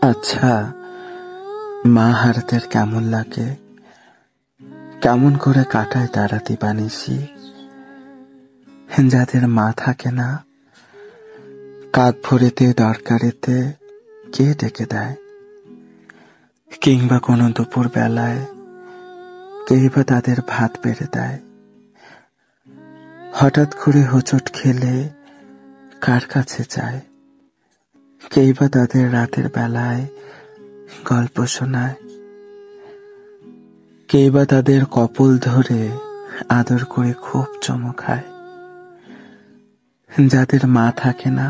আচ্ছা, মা হারাতের কেমন লাগে, কেমন করে কাটায় তারা দিবানিশি। যাদের মা থাকে না, কাঁধ ভরেতে দরকারেতে কে ডেকে দেয়, কিংবা কোনো দুপুর বেলায় কেই বা তাদের ভাত বেড়ে দেয়। হঠাৎ করে হোঁচট খেলে কার কাছে যায়, কেই বা তাদের রাতের বেলায় গল্প শোনায়, কেই বা তাদের কপল ধরে আদর করে খুব চুমু খায়। যাদের মা থাকে না,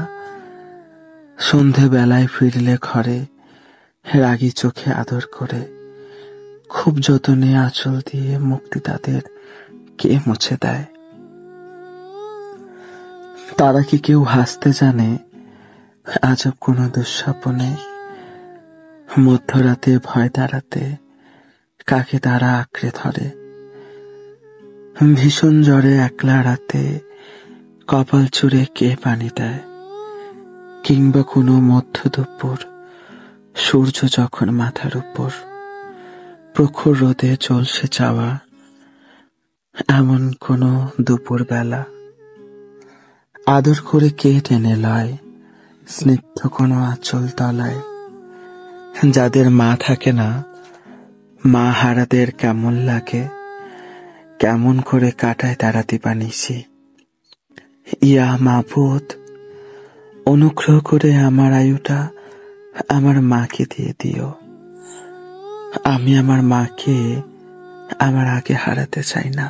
সন্ধে বেলায় ফিরলে ঘরে রাগী চোখে আদর করে খুব যতনে আঁচল দিয়ে মুক্তি তাদের কে মুছে দেয়। তারা কি কেউ হাসতে জানে আজব কোনো দুঃস্বপ্নে, মধ্যরাতে ভয় দাঁড়াতে কাকে তারা আঁকড়ে ধরে, ভীষণ জ্বরে একলা রাতে কপাল চুড়ে কে পানি দেয়, কিংবা কোনো মধ্য দুপুর সূর্য যখন মাথার উপর প্রখর রোদে জ্বলসে যাওয়া এমন কোনো দুপুর বেলা আদর করে কে টেনে লয় স্নিগ্ধ কোনো আঁচল তলায়। যাদের মা থাকে না, মা হারাদের কেমন লাগে, কেমন করে কাটায় তারা দিবানিশি। ইয়া মাবুদ, অনুগ্রহ করে আমার আয়ুটা আমার মাকে দিয়ে দিও। আমি আমার মাকে আমার আগে হারাতে চাই না।